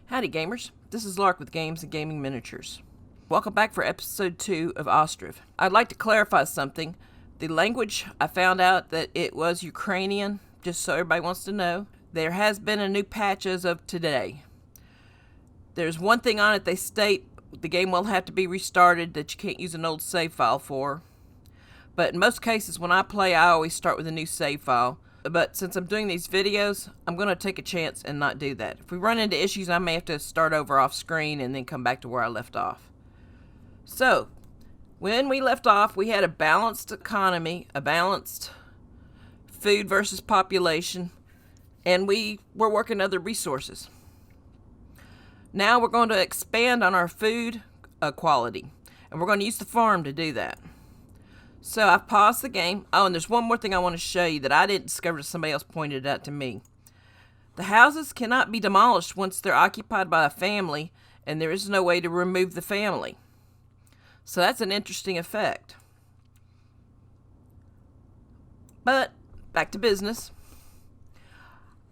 Howdy gamers, this is Lark with Games and Gaming Miniatures. Welcome back for episode 2 of Ostriv. I'd like to clarify something. The language, I found out that it was Ukrainian, just so everybody wants to know. There has been a new patch as of today. There's one thing on it, they state the game will have to be restarted, that you can't use an old save file for. But in most cases when I play, I always start with a new save file. But since I'm doing these videos, I'm going to take a chance and not do that. If we run into issues, I may have to start over off screen and then come back to where I left off. So, when we left off, we had a balanced economy, a balanced food versus population, and we were working other resources. Now we're going to expand on our food quality, and we're going to use the farm to do that. So I've paused the game. Oh, and there's one more thing I want to show you that I didn't discover, somebody else pointed it out to me. The houses cannot be demolished once they're occupied by a family, and there is no way to remove the family. So that's an interesting effect. But back to business.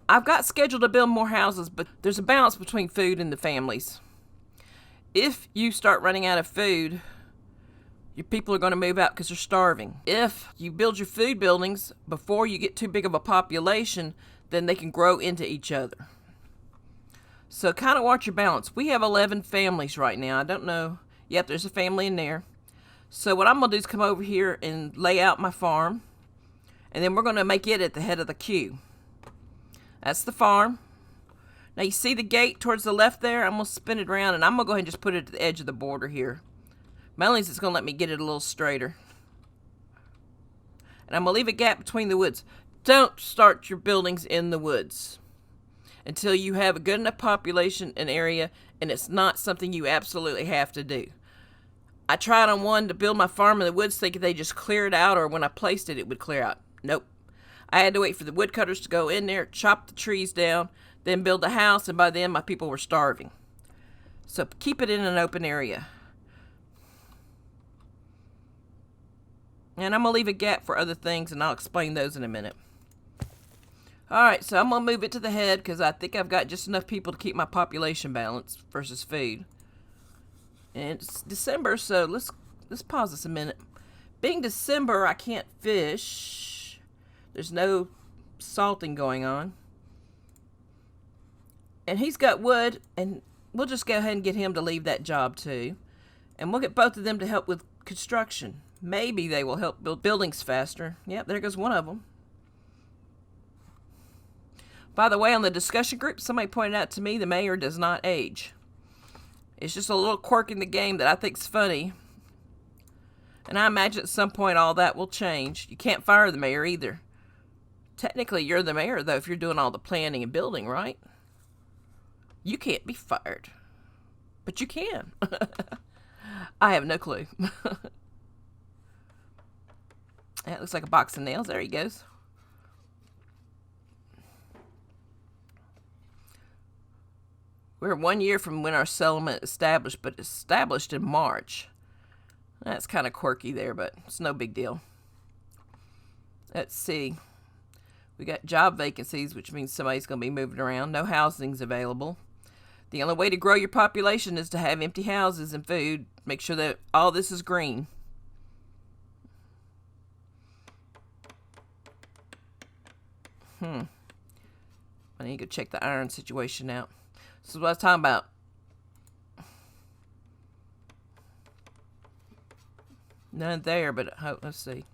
I've got scheduled to build more houses, but there's a balance between food and the families. If you start running out of food, your people are going to move out because they're starving. If you build your food buildings before you get too big of a population, then they can grow into each other. So kind of watch your balance. We have 11 families right now. I don't know. Yep, there's a family in there. So what I'm going to do is come over here and lay out my farm. And then we're going to make it at the head of the queue. That's the farm. Now you see the gate towards the left there? I'm going to spin it around and I'm going to go ahead and just put it at the edge of the border here. Mainly it's going to let me get it a little straighter. And I'm going to leave a gap between the woods. Don't start your buildings in the woods until you have a good enough population and area and it's not something you absolutely have to do. I tried on one to build my farm in the woods thinking they just clear it out, or when I placed it, it would clear out. Nope. I had to wait for the woodcutters to go in there, chop the trees down, then build the house, and by then my people were starving. So keep it in an open area. And I'm going to leave a gap for other things, and I'll explain those in a minute. Alright, so I'm going to move it to the head, because I think I've got just enough people to keep my population balance versus food. And it's December, so let's pause this a minute. Being December, I can't fish. There's no salting going on. And he's got wood, and we'll just go ahead and get him to leave that job too. And we'll get both of them to help with construction. Maybe they will help build buildings faster. Yep, there goes one of them. By the way, on the discussion group, somebody pointed out to me the mayor does not age. It's just a little quirk in the game that I think's funny. And I imagine at some point all that will change. You can't fire the mayor either. Technically, you're the mayor, though, if you're doing all the planning and building, right? You can't be fired. But you can. I have no clue. That looks like a box of nails. There he goes. We're 1 year from when our settlement established, but established in March. That's kind of quirky there, but it's no big deal. Let's see. We got job vacancies, which means somebody's going to be moving around. No housing's available. The only way to grow your population is to have empty houses and food. Make sure that all this is green. I need to go check the iron situation out. This is what I was talking about. None there, but let's see.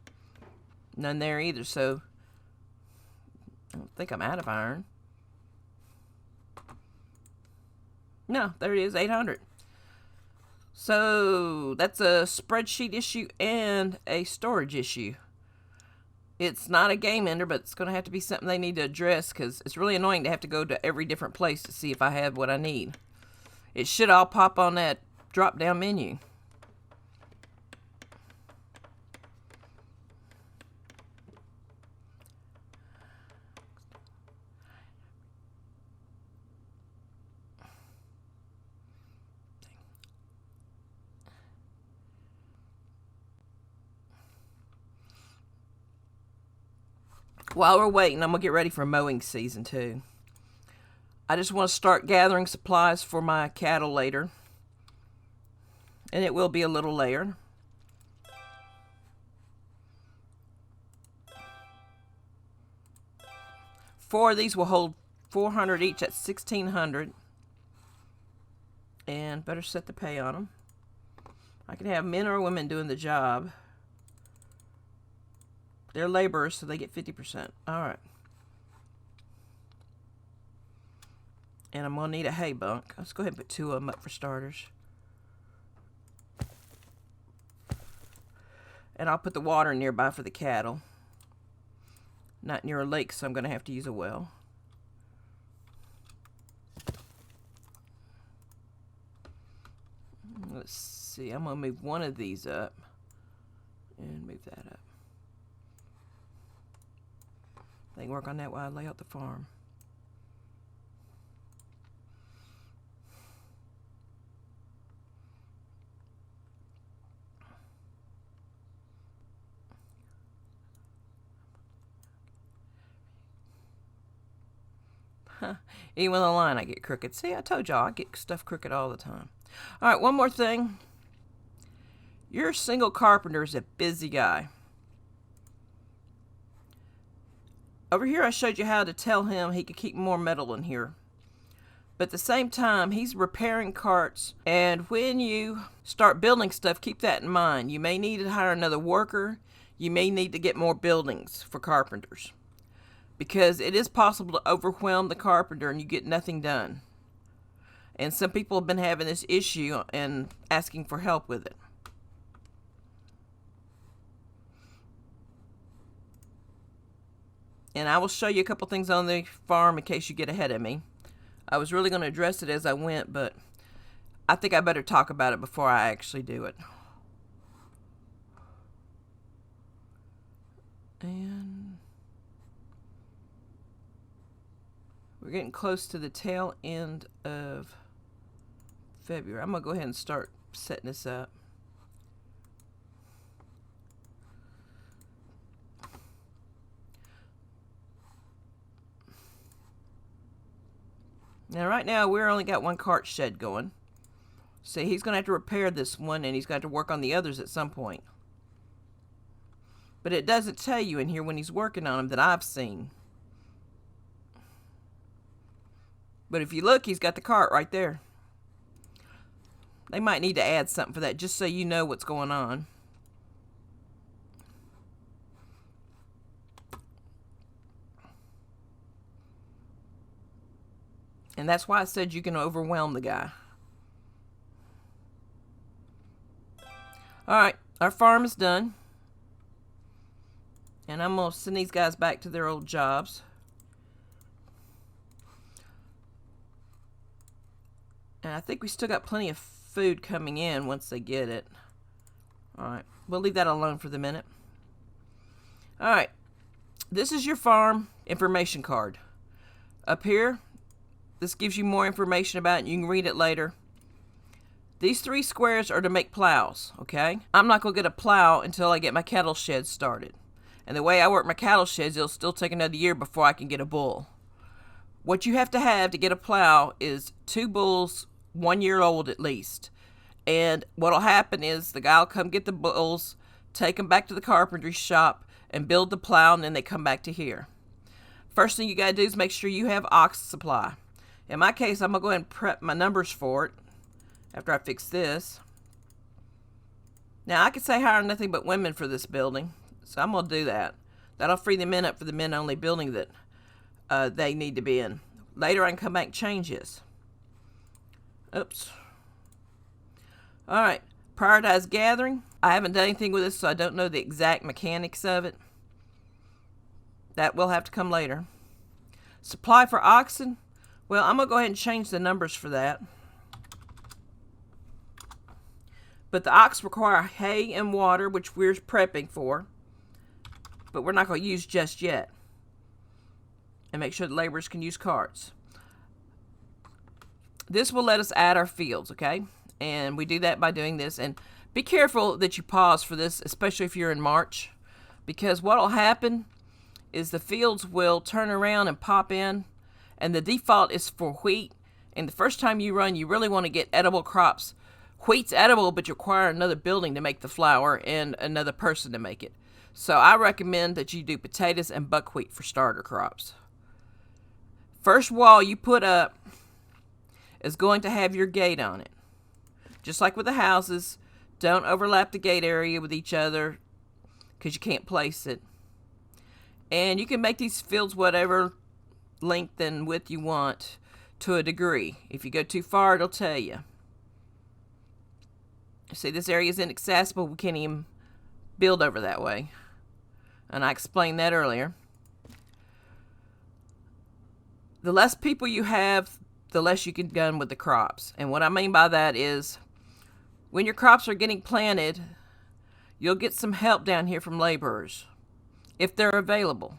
None there either, so I don't think I'm out of iron. No, there it is, 800. So that's a spreadsheet issue and a storage issue. It's not a game ender, but it's going to have to be something they need to address because it's really annoying to have to go to every different place to see if I have what I need. It should all pop on that drop-down menu. While we're waiting, I'm going to get ready for mowing season too. I just want to start gathering supplies for my cattle later. And it will be a little later. Four of these will hold 400 each. That's 1,600. And better set the pay on them. I can have men or women doing the job. They're laborers, so they get 50%. All right. And I'm going to need a hay bunk. Let's go ahead and put 2 of them up for starters. And I'll put the water nearby for the cattle. Not near a lake, so I'm going to have to use a well. Let's see. I'm going to move one of these up. And move that up. They can work on that while I lay out the farm. Even with a line, I get crooked. See, I told y'all, I get stuff crooked all the time. All right, one more thing. Your single carpenter is a busy guy. Over here, I showed you how to tell him he could keep more metal in here. But at the same time, he's repairing carts. And when you start building stuff, keep that in mind. You may need to hire another worker. You may need to get more buildings for carpenters. Because it is possible to overwhelm the carpenter and you get nothing done. And some people have been having this issue and asking for help with it. And I will show you a couple things on the farm in case you get ahead of me. I was really going to address it as I went, but I think I better talk about it before I actually do it. And we're getting close to the tail end of February. I'm going to go ahead and start setting this up. Now right now we're only got one cart shed going. So he's going to have to repair this one and he's got to work on the others at some point. But it doesn't tell you in here when he's working on them that I've seen. But if you look, he's got the cart right there. They might need to add something for that just so you know what's going on. And that's why I said you can overwhelm the guy. Alright, our farm is done. And I'm going to send these guys back to their old jobs. And I think we still got plenty of food coming in once they get it. Alright, we'll leave that alone for the minute. Alright, this is your farm information card. Up here, this gives you more information about it. You can read it later. These 3 squares are to make plows, okay? I'm not going to get a plow until I get my cattle sheds started. And the way I work my cattle sheds, it'll still take another year before I can get a bull. What you have to get a plow is 2 bulls, 1 year old at least. And what'll happen is the guy will come get the bulls, take them back to the carpentry shop, and build the plow, and then they come back to here. First thing you got to do is make sure you have ox supply. In my case, I'm going to go ahead and prep my numbers for it after I fix this. Now, I could say hire nothing but women for this building, so I'm going to do that. That'll free the men up for the men-only building that they need to be in. Later, I can come back and change this. Oops. All right, prioritize gathering. I haven't done anything with this, so I don't know the exact mechanics of it. That will have to come later. Supply for oxen. Well, I'm going to go ahead and change the numbers for that. But the ox require hay and water, which we're prepping for. But we're not going to use just yet. And make sure the laborers can use carts. This will let us add our fields, okay? And we do that by doing this. And be careful that you pause for this, especially if you're in March. Because what will happen is the fields will turn around and pop in. and the default is for wheat. And the first time you run, you really want to get edible crops. Wheat's edible, but you require another building to make the flour and another person to make it. So I recommend that you do potatoes and buckwheat for starter crops. First wall you put up is going to have your gate on it. Just like with the houses, don't overlap the gate area with each other because you can't place it. And you can make these fields whatever length and width you want to a degree. If you go too far, it'll tell you. See, this area is inaccessible. We can't even build over that way. And I explained that earlier. The less people you have, the less you can gun with the crops. And what I mean by that is, when your crops are getting planted, you'll get some help down here from laborers, if they're available.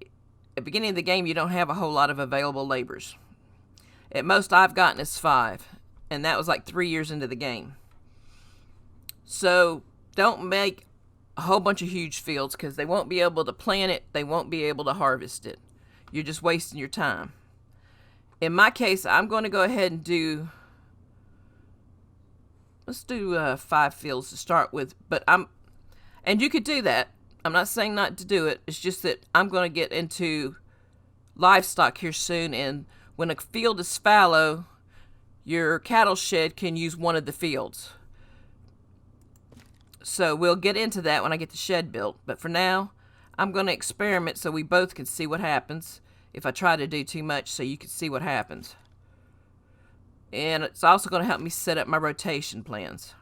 At the beginning of the game, you don't have a whole lot of available laborers. At most I've gotten is 5, and that was like 3 years into the game. So don't make a whole bunch of huge fields, because they won't be able to plant it, they won't be able to harvest it. You're just wasting your time. In my case, I'm going to go ahead and do, let's do 5 fields to start with. And you could do that. I'm not saying not to do it. It's just that I'm going to get into livestock here soon. And when a field is fallow, your cattle shed can use one of the fields. So we'll get into that when I get the shed built. But for now, I'm going to experiment so we both can see what happens if I try to do too much, so you can see what happens. And it's also going to help me set up my rotation plans.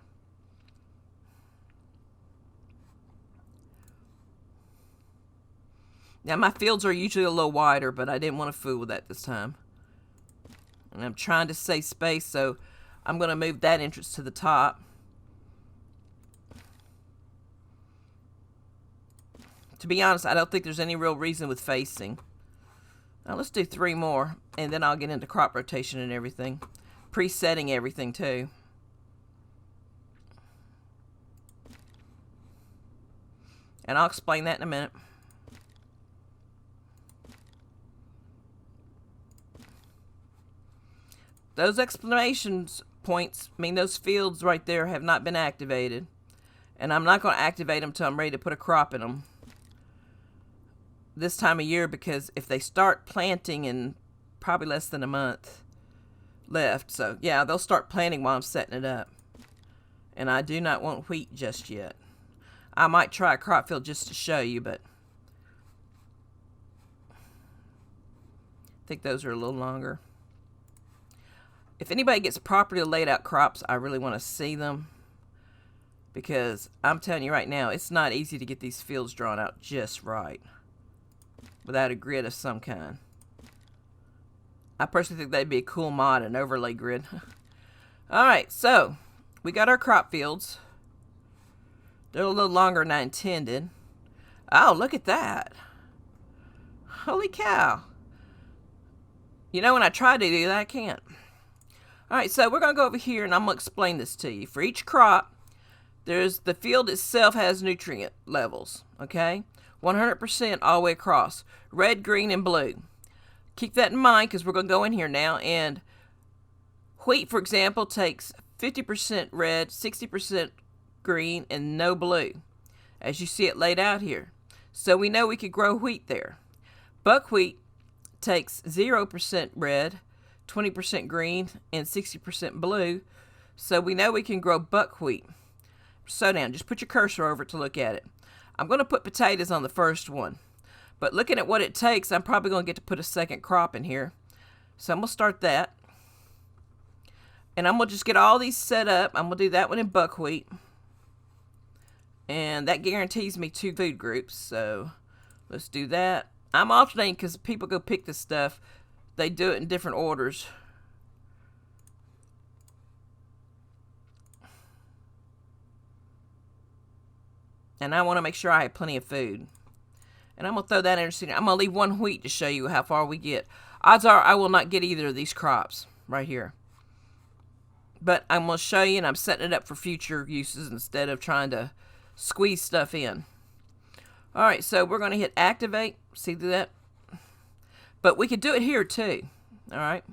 Now, my fields are usually a little wider, but I didn't want to fool with that this time. And I'm trying to save space, so I'm going to move that entrance to the top. To be honest, I don't think there's any real reason with facing. Now, let's do 3 more, and then I'll get into crop rotation and everything. Presetting everything, too. And I'll explain that in a minute. Those exclamation points mean those fields right there have not been activated. And I'm not going to activate them until I'm ready to put a crop in them this time of year, because if they start planting in probably less than a month left, so yeah, they'll start planting while I'm setting it up. And I do not want wheat just yet. I might try a crop field just to show you, but I think those are a little longer. If anybody gets properly laid out crops, I really want to see them, because I'm telling you right now, it's not easy to get these fields drawn out just right without a grid of some kind. I personally think that'd be a cool mod, an overlay grid. Alright, so we got our crop fields. They're a little longer than I intended. Oh, look at that. Holy cow. You know, when I try to do that, I can't. Alright, so we're going to go over here and I'm going to explain this to you. For each crop, the field itself has nutrient levels, okay? 100% all the way across. Red, green, and blue. Keep that in mind, because we're going to go in here now. And wheat, for example, takes 50% red, 60% green, and no blue, as you see it laid out here. So we know we could grow wheat there. Buckwheat takes 0% red, 20% green, and 60% blue. So we know we can grow buckwheat. So now, just put your cursor over it to look at it. I'm going to put potatoes on the first one. But looking at what it takes, I'm probably going to get to put a second crop in here. So I'm going to start that. And I'm going to just get all these set up. I'm going to do that one in buckwheat. And that guarantees me 2 food groups. So let's do that. I'm alternating because people go pick this stuff. They do it in different orders. And I want to make sure I have plenty of food. And I'm going to throw that in there. I'm going to leave 1 wheat to show you how far we get. Odds are I will not get either of these crops right here. But I'm going to show you, and I'm setting it up for future uses instead of trying to squeeze stuff in. Alright, so we're going to hit activate. See that? But we could do it here too. All right.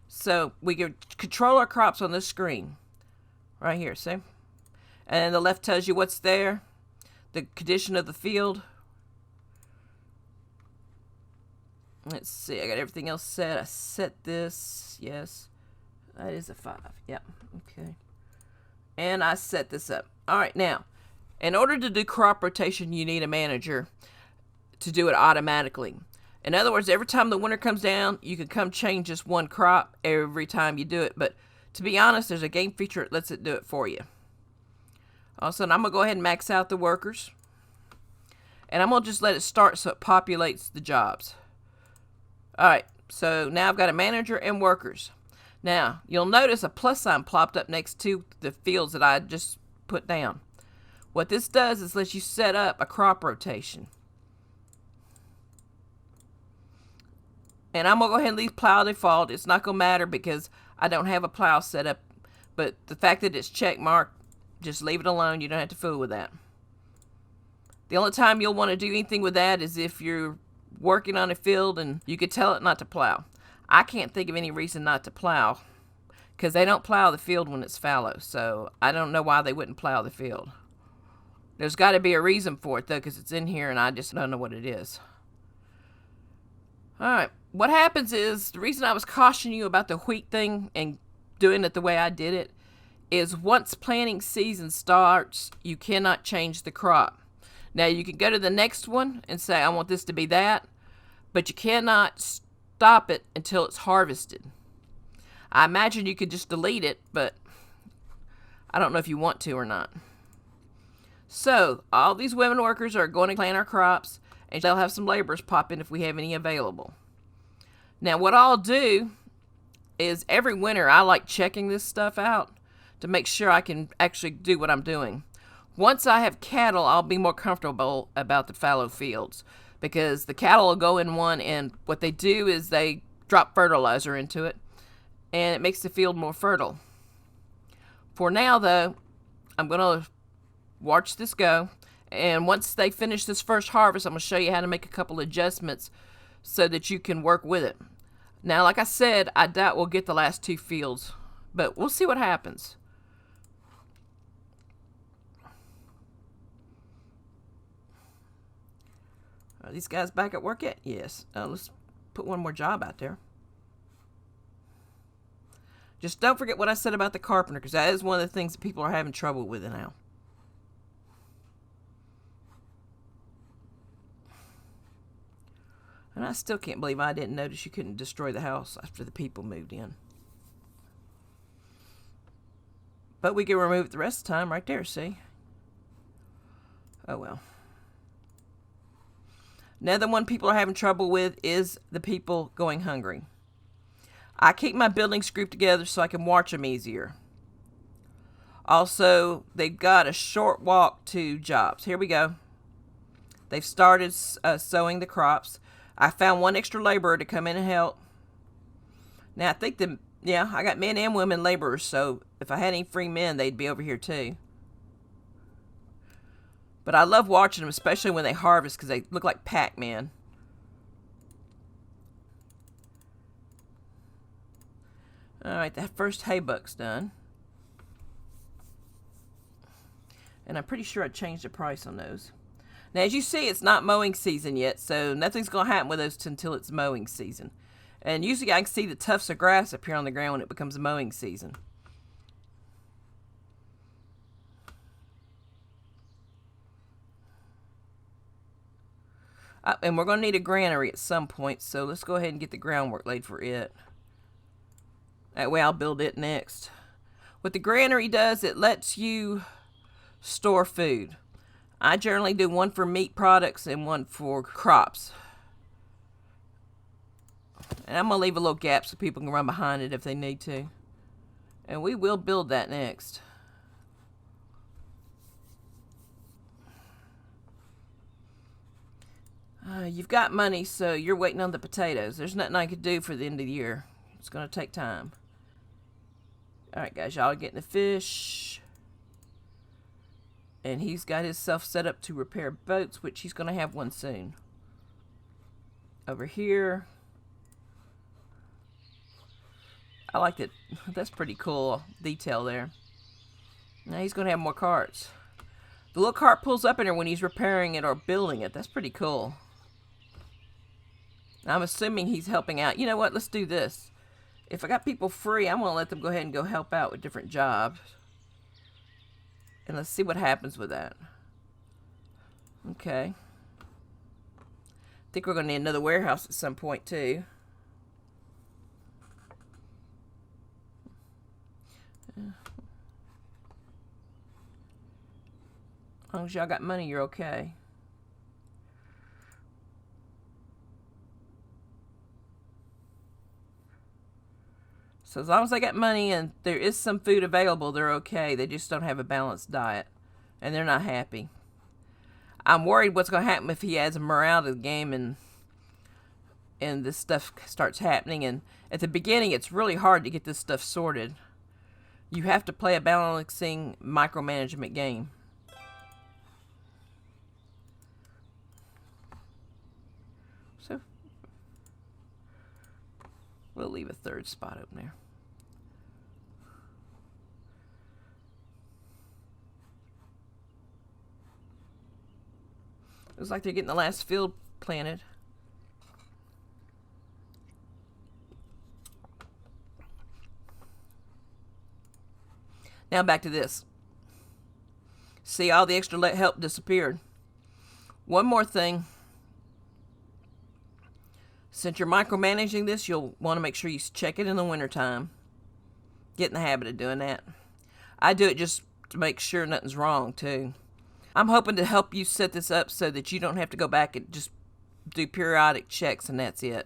So we can control our crops on this screen. Right here, see? And the left tells you what's there, the condition of the field. Let's see, I got everything else set. I set this, yes. That is a 5, yep, okay. And I set this up. All right, now, in order to do crop rotation, you need a manager to do it automatically. In other words, every time the winter comes down, you can come change just one crop every time you do it. But to be honest, there's a game feature that lets it do it for you. Also, I'm going to go ahead and max out the workers. And I'm going to just let it start so it populates the jobs. All right, so now I've got a manager and workers. Now, you'll notice a plus sign plopped up next to the fields that I just put down. What this does is lets you set up a crop rotation. And I'm going to go ahead and leave plow default. It's not going to matter because I don't have a plow set up. But the fact that it's check marked, just leave it alone. You don't have to fool with that. The only time you'll want to do anything with that is if you're working on a field and you could tell it not to plow. I can't think of any reason not to plow because they don't plow the field when it's fallow. So I don't know why they wouldn't plow the field. There's got to be a reason for it though, because it's in here and I just don't know what it is. All right. What happens is, the reason I was cautioning you about the wheat thing and doing it the way I did it is once planting season starts, you cannot change the crop. Now, you can go to the next one and say, I want this to be that, but you cannot stop it until it's harvested. I imagine you could just delete it, but I don't know if you want to or not. So, all these women workers are going to plant our crops, and they'll have some laborers pop in if we have any available. Now, what I'll do is every winter I like checking this stuff out to make sure I can actually do what I'm doing. Once I have cattle, I'll be more comfortable about the fallow fields because the cattle will go in one, and what they do is they drop fertilizer into it, and it makes the field more fertile. For now, though, I'm going to watch this go, and once they finish this first harvest, I'm going to show you how to make a couple adjustments so that you can work with it. Now, like I said, I doubt we'll get the last 2 fields, but we'll see what happens. Are these guys back at work yet? Yes. Let's put one more job out there. Just don't forget what I said about the carpenter, because that is one of the things that people are having trouble with now. And I still can't believe I didn't notice you couldn't destroy the house after the people moved in. But we can remove it the rest of the time right there, see? Oh well. Another one people are having trouble with is the people going hungry. I keep my buildings grouped together so I can watch them easier. Also, they've got a short walk to jobs. Here we go. They've started sowing the crops. I found one extra laborer to come in and help. Now, I think I got men and women laborers, so if I had any free men, they'd be over here too. But I love watching them, especially when they harvest, because they look like Pac-Man. All right, that first hay buck's done. And I'm pretty sure I changed the price on those. Now, as you see, it's not mowing season yet, so nothing's going to happen with those until it's mowing season. And usually I can see the tufts of grass appear on the ground when it becomes mowing season. And we're going to need a granary at some point, so let's go ahead and get the groundwork laid for it. That way I'll build it next. What the granary does, it lets you store food. I generally do one for meat products and one for crops. And I'm going to leave a little gap so people can run behind it if they need to. And we will build that next. You've got money, so you're waiting on the potatoes. There's nothing I could do for the end of the year. It's going to take time. Alright guys, y'all are getting the fish. And he's got himself set up to repair boats, which he's going to have one soon. Over here, I like that. That's pretty cool detail there. Now he's going to have more carts. The little cart pulls up in there when he's repairing it or building it. That's pretty cool. I'm assuming he's helping out. You know what? Let's do this. If I got people free, I'm going to let them go ahead and go help out with different jobs. And let's see what happens with that. Okay. I think we're going to need another warehouse at some point, too. As long as y'all got money, you're okay. So as long as they got money and there is some food available, they're okay. They just don't have a balanced diet. And they're not happy. I'm worried what's going to happen if he adds morale to the game and this stuff starts happening. And at the beginning, it's really hard to get this stuff sorted. You have to play a balancing micromanagement game. So we'll leave a third spot open there. Looks like they're getting the last field planted. Now back to this. See, all the extra help disappeared. One more thing. Since you're micromanaging this, you'll want to make sure you check it in the wintertime. Get in the habit of doing that. I do it just to make sure nothing's wrong, too. I'm hoping to help you set this up so that you don't have to go back and just do periodic checks and that's it.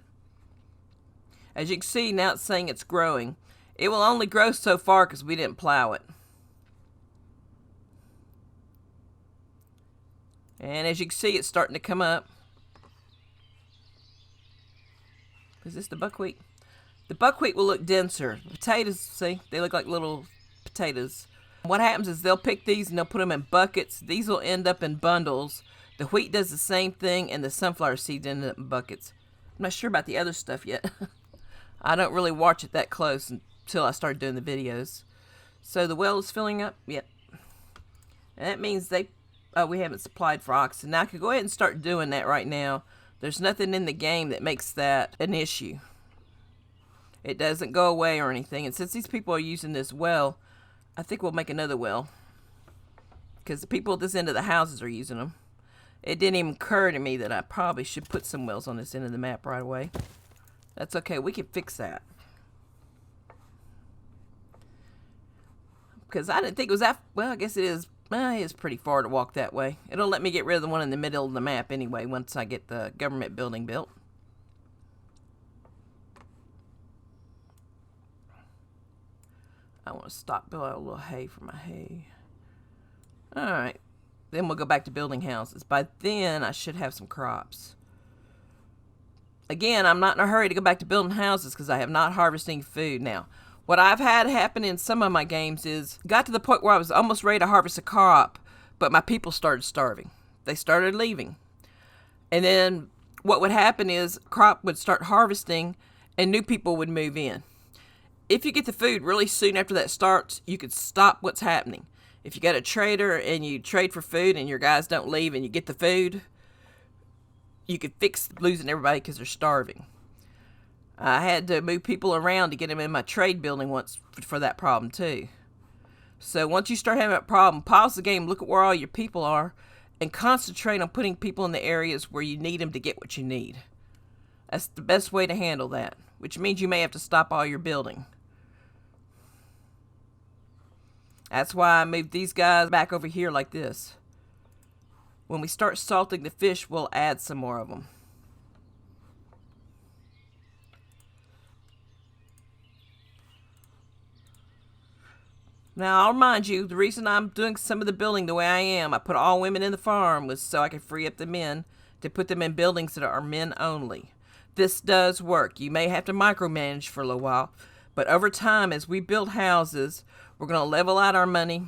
As you can see, now it's saying it's growing. It will only grow so far because we didn't plow it. And as you can see, it's starting to come up. Is this the buckwheat? The buckwheat will look denser. The potatoes, see, they look like little potatoes. What happens is they'll pick these and they'll put them in buckets. These will end up in bundles. The wheat does the same thing, and the sunflower seeds end up in buckets. I'm not sure about the other stuff yet. I don't really watch it that close until I start doing the videos. So the well is filling up. Yep. And that means we haven't supplied for oxen. Now I could go ahead and start doing that right now. There's nothing in the game that makes that an issue. It doesn't go away or anything. And since these people are using this well, I think we'll make another well. Because the people at this end of the houses are using them. It didn't even occur to me that I probably should put some wells on this end of the map right away. That's okay. We can fix that. Because I didn't think it was that... Well, I guess it is. It is pretty far to walk that way. It'll let me get rid of the one in the middle of the map anyway once I get the government building built. I want to stockpile a little hay for my hay. Alright. Then we'll go back to building houses. By then, I should have some crops. Again, I'm not in a hurry to go back to building houses because I have not harvesting food now. What I've had happen in some of my games is, got to the point where I was almost ready to harvest a crop, but my people started starving. They started leaving. And then what would happen is, crop would start harvesting and new people would move in. If you get the food really soon after that starts, you could stop what's happening. If you got a trader and you trade for food and your guys don't leave and you get the food, you could fix losing everybody because they're starving. I had to move people around to get them in my trade building once for that problem too. So once you start having that problem, pause the game, look at where all your people are, and concentrate on putting people in the areas where you need them to get what you need. That's the best way to handle that, which means you may have to stop all your building. That's why I moved these guys back over here like this. When we start salting the fish, we'll add some more of them. Now, I'll remind you, the reason I'm doing some of the building the way I am, I put all women in the farm, was so I could free up the men to put them in buildings that are men only. This does work. You may have to micromanage for a little while, but over time, as we build houses, we're going to level out our money,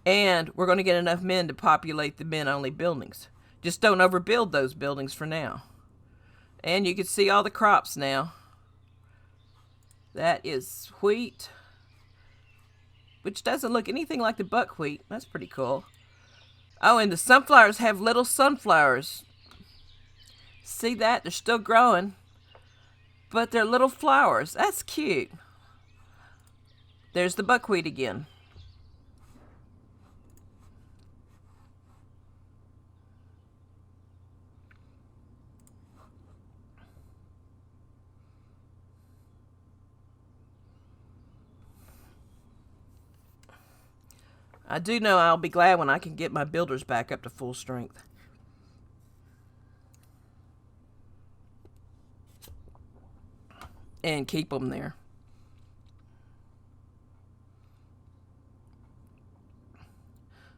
and we're going to get enough men to populate the men-only buildings. Just don't overbuild those buildings for now. And you can see all the crops now. That is wheat, which doesn't look anything like the buckwheat. That's pretty cool. Oh, and the sunflowers have little sunflowers. See that? They're still growing, but they're little flowers. That's cute. There's the buckwheat again. I do know I'll be glad when I can get my builders back up to full strength. And keep them there.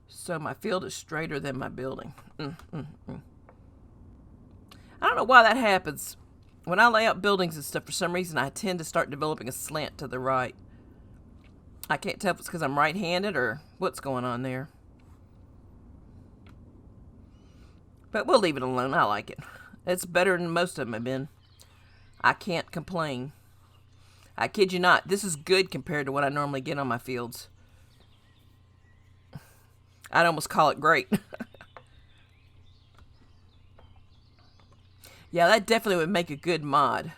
So my field is straighter than my building. I don't know why that happens. When I lay out buildings and stuff, for some reason I tend to start developing a slant to the right. I can't tell if it's because I'm right-handed or what's going on there. But we'll leave it alone. I like it. It's better than most of them have been. I can't complain. I kid you not. This is good compared to what I normally get on my fields. I'd almost call it great. Yeah, that definitely would make a good mod.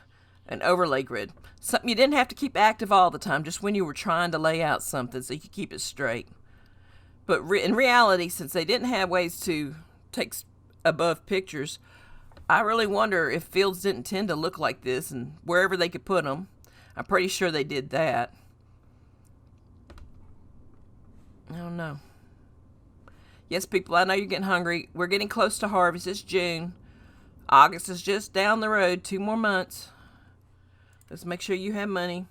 An overlay grid. Something you didn't have to keep active all the time, just when you were trying to lay out something so you could keep it straight. But in reality, since they didn't have ways to take above pictures, I really wonder if fields didn't tend to look like this and wherever they could put them. I'm pretty sure they did that. I don't know. Yes, people, I know you're getting hungry. We're getting close to harvest. It's June. August is just down the road. 2 more months. Let's make sure you have money.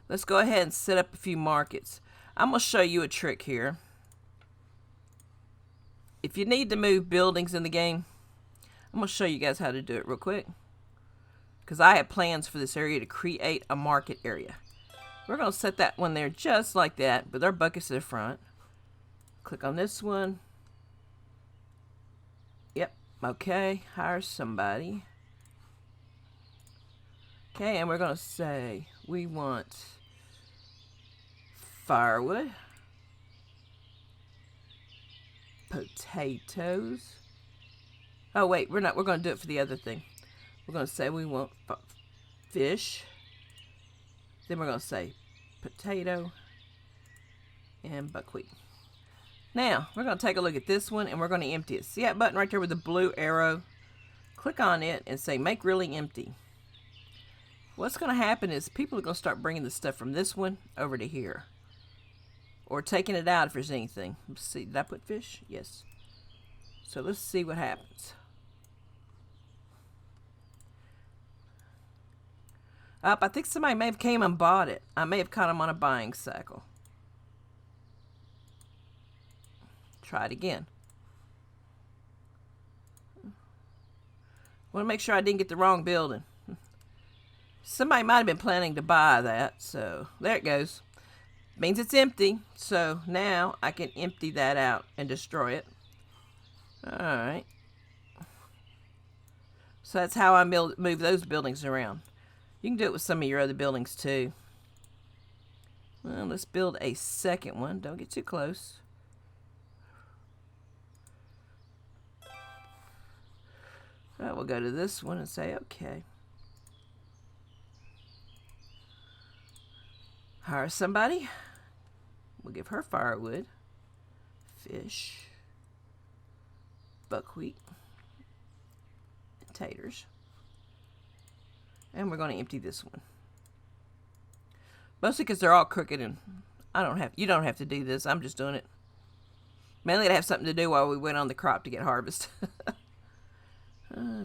Let's go ahead and set up a few markets. I'm going to show you a trick here. If you need to move buildings in the game, I'm going to show you guys how to do it real quick. Because I have plans for this area to create a market area. We're going to set that one there just like that, with our buckets to the front. Click on this one. Yep. Okay. Hire somebody. Okay, and we're going to say we want firewood, potatoes. Oh, wait, we're not. We're going to do it for the other thing. We're going to say we want fish. Then we're going to say potato and buckwheat. Now, we're going to take a look at this one, and we're going to empty it. See that button right there with the blue arrow? Click on it and say make really empty. What's going to happen is people are going to start bringing the stuff from this one over to here. Or taking it out if there's anything. Let's see, did I put fish? Yes. So let's see what happens. I think somebody may have came and bought it. I may have caught them on a buying cycle. Try it again. Want to make sure I didn't get the wrong building. Somebody might have been planning to buy that, so there it goes. Means it's empty, so now I can empty that out and destroy it. Alright. So that's how I move those buildings around. You can do it with some of your other buildings too. Well, let's build a second one. Don't get too close. Well, we'll go to this one and say, okay. Hire somebody. We'll give her firewood, fish, buckwheat, and taters. And we're going to empty this one. Mostly because they're all crooked and you don't have to do this. I'm just doing it. Mainly to have something to do while we wait on the crop to get harvest.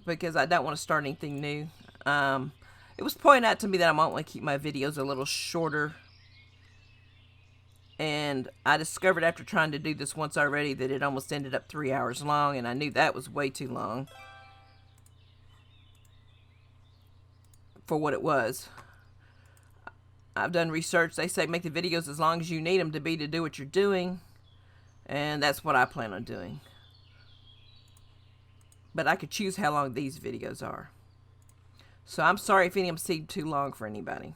Because I don't want to start anything new. It was pointed out to me that I might want to keep my videos a little shorter. And I discovered after trying to do this once already that it almost ended up 3 hours long, and I knew that was way too long for what it was. I've done research. They say make the videos as long as you need them to be to do what you're doing, and that's what I plan on doing. But I could choose how long these videos are. So I'm sorry if any of them seem too long for anybody.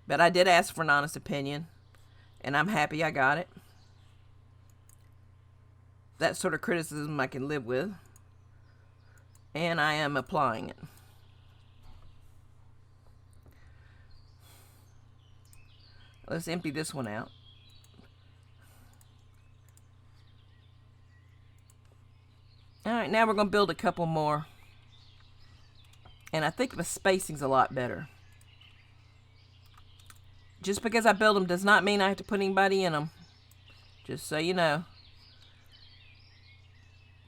But I did ask for an honest opinion, and I'm happy I got it. That sort of criticism I can live with, and I am applying it. Let's empty this one out. Alright, now we're going to build a couple more. And I think the spacing's a lot better. Just because I build them does not mean I have to put anybody in them. Just so you know.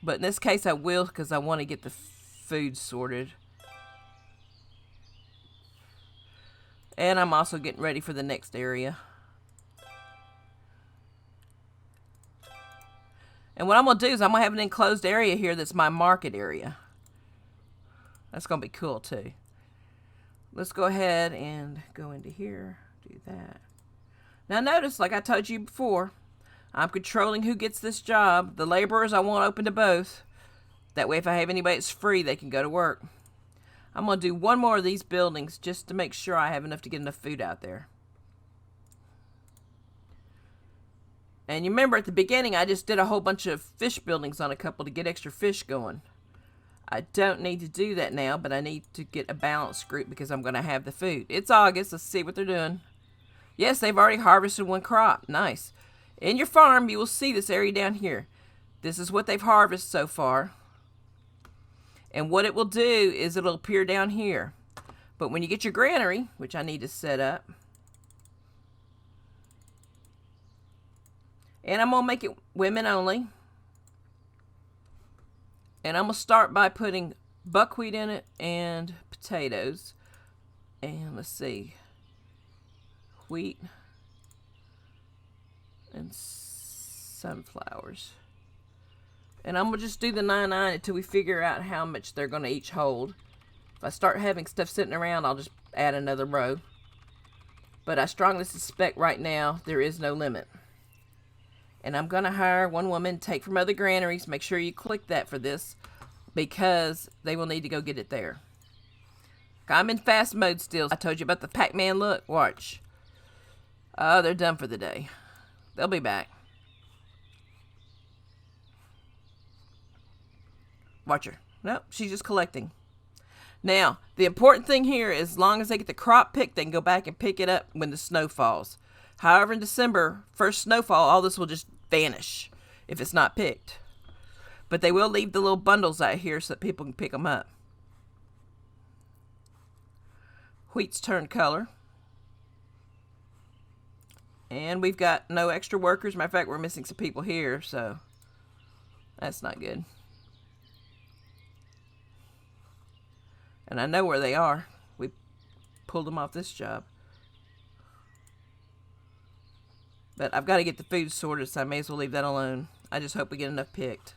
But in this case I will, because I want to get the food sorted. And I'm also getting ready for the next area. And what I'm going to do is I'm going to have an enclosed area here that's my market area. That's going to be cool too. Let's go ahead and go into here. Do that. Now notice, like I told you before, I'm controlling who gets this job. The laborers I want open to both. That way if I have anybody that's free, they can go to work. I'm going to do one more of these buildings just to make sure I have enough to get enough food out there. And you remember at the beginning, I just did a whole bunch of fish buildings on a couple to get extra fish going. I don't need to do that now, but I need to get a balanced group because I'm going to have the food. It's August. Let's see what they're doing. Yes, they've already harvested one crop. Nice. In your farm, you will see this area down here. This is what they've harvested so far. And what it will do is it'll appear down here. But when you get your granary, which I need to set up, and I'm going to make it women only. And I'm going to start by putting buckwheat in it and potatoes. And let's see. Wheat and sunflowers. And I'm going to just do the 9-9 until we figure out how much they're going to each hold. If I start having stuff sitting around, I'll just add another row. But I strongly suspect right now there is no limit. And I'm going to hire one woman, take from other granaries. Make sure you click that for this, because they will need to go get it there. I'm in fast mode still. I told you about the Pac-Man look. Watch. Oh, they're done for the day. They'll be back. Watch her. Nope, she's just collecting. Now, the important thing here is as long as they get the crop picked, they can go back and pick it up when the snow falls. However, in December, first snowfall, all this will just vanish if it's not picked. But they will leave the little bundles out here so that people can pick them up. Wheat's turned color. And we've got no extra workers. Matter of fact, we're missing some people here, so that's not good. And I know where they are. We pulled them off this job. But I've got to get the food sorted, so I may as well leave that alone. I just hope we get enough picked.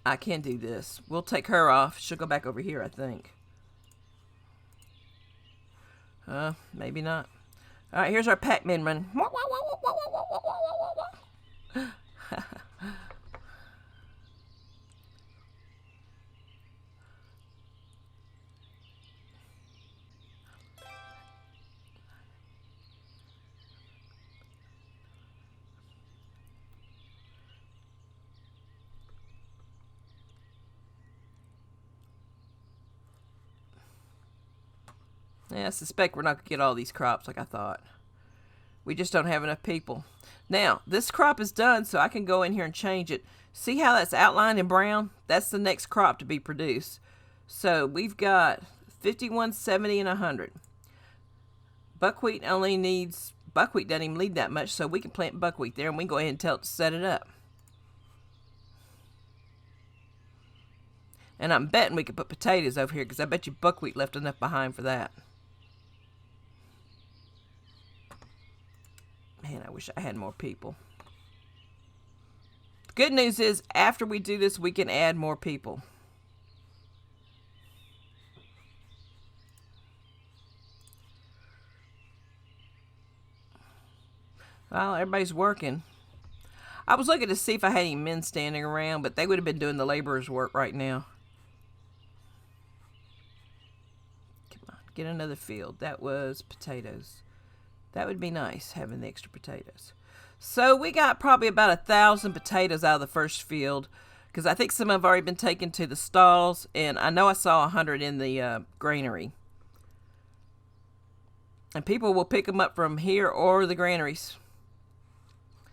I can do this. We'll take her off. She'll go back over here, I think. Maybe not. All right, here's our Pac-Man run. Yeah, I suspect we're not going to get all these crops like I thought. We just don't have enough people. Now, this crop is done, so I can go in here and change it. See how that's outlined in brown? That's the next crop to be produced. So we've got 51, 70, and 100. Buckwheat doesn't even need that much, so we can plant buckwheat there, and we can go ahead and tell it to set it up. And I'm betting we could put potatoes over here, because I bet you buckwheat left enough behind for that. Man, I wish I had more people. The good news is, after we do this, we can add more people. Well, everybody's working. I was looking to see if I had any men standing around, but they would have been doing the laborers' work right now. Get another field. That was potatoes. That would be nice, having the extra potatoes. So we got probably about 1,000 potatoes out of the first field, because I think some have already been taken to the stalls, and I know I saw 100 in the granary. And people will pick them up from here or the granaries.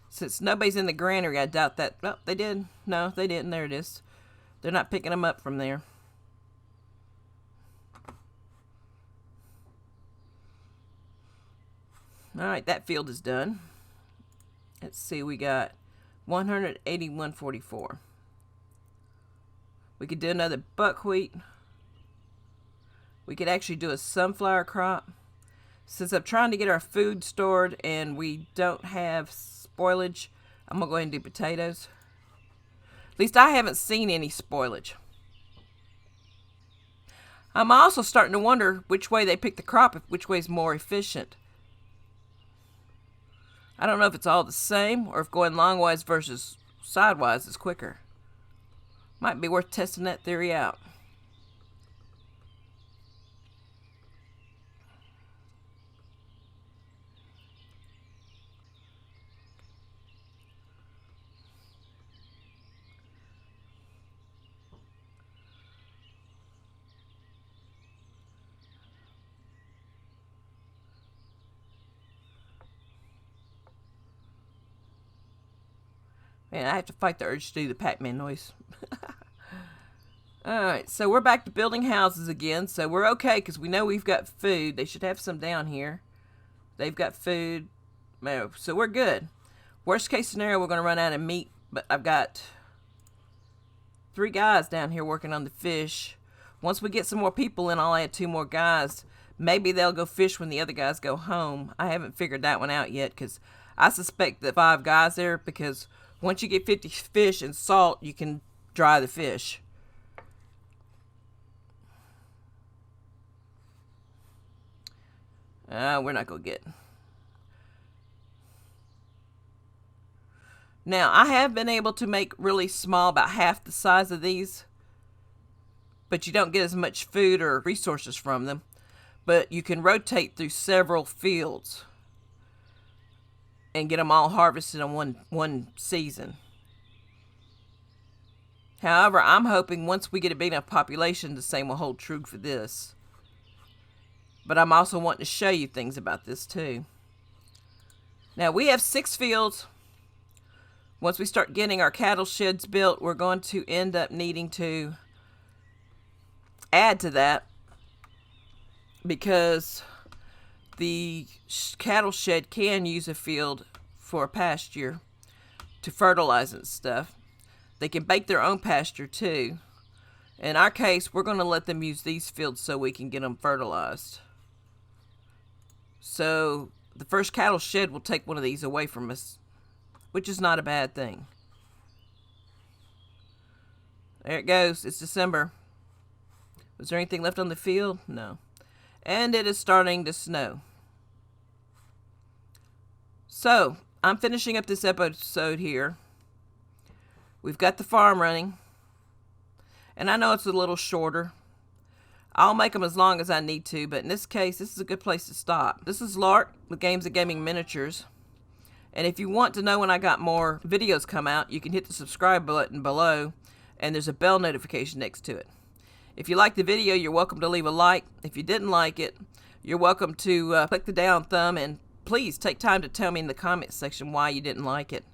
Since nobody's in the granary, I doubt that. Oh, they did. No, they didn't. There it is. They're not picking them up from there. All right, that field is done. Let's see, we got 181.44. We could do another buckwheat. We could actually do a sunflower crop. Since I'm trying to get our food stored and we don't have spoilage, I'm going to go ahead and do potatoes. At least I haven't seen any spoilage. I'm also starting to wonder which way they pick the crop, which way is more efficient. I don't know if it's all the same or if going longwise versus sidewise is quicker. Might be worth testing that theory out. Man, I have to fight the urge to do the Pac-Man noise. Alright, so we're back to building houses again. So we're okay because we know we've got food. They should have some down here. They've got food. No, so we're good. Worst case scenario, we're going to run out of meat. But I've got 3 guys down here working on the fish. Once we get some more people in, I'll add 2 more guys. Maybe they'll go fish when the other guys go home. I haven't figured that one out yet because I suspect that 5 guys there because once you get 50 fish and salt, you can dry the fish. We're not going to get. Now, I have been able to make really small, about half the size of these. But you don't get as much food or resources from them. But you can rotate through several fields and get them all harvested in one season. However, I'm hoping once we get a big enough population, the same will hold true for this. But I'm also wanting to show you things about this too. Now, we have 6 fields. Once we start getting our cattle sheds built, we're going to end up needing to add to that because the cattle shed can use a field for pasture to fertilize and stuff. They can bake their own pasture too. In our case, we're going to let them use these fields so we can get them fertilized. So the first cattle shed will take one of these away from us, which is not a bad thing. There it goes. It's December. Was there anything left on the field? No. And it is starting to snow. So, I'm finishing up this episode here. We've got the farm running. And I know it's a little shorter. I'll make them as long as I need to, but in this case, this is a good place to stop. This is Lark with Games and Gaming Miniatures. And if you want to know when I got more videos come out, you can hit the subscribe button below, and there's a bell notification next to it. If you liked the video, you're welcome to leave a like. If you didn't like it, you're welcome to click the down thumb, and please take time to tell me in the comment section why you didn't like it.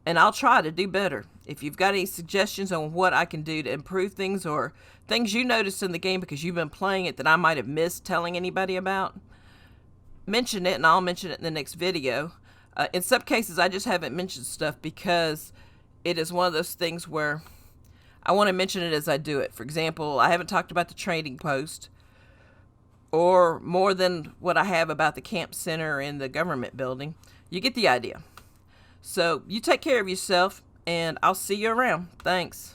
And I'll try to do better. If you've got any suggestions on what I can do to improve things or things you noticed in the game because you've been playing it that I might have missed telling anybody about, mention it and I'll mention it in the next video. In some cases, I just haven't mentioned stuff because it is one of those things where I want to mention it as I do it. For example, I haven't talked about the trading post or more than what I have about the camp center and the government building. You get the idea. So you take care of yourself, and I'll see you around. Thanks.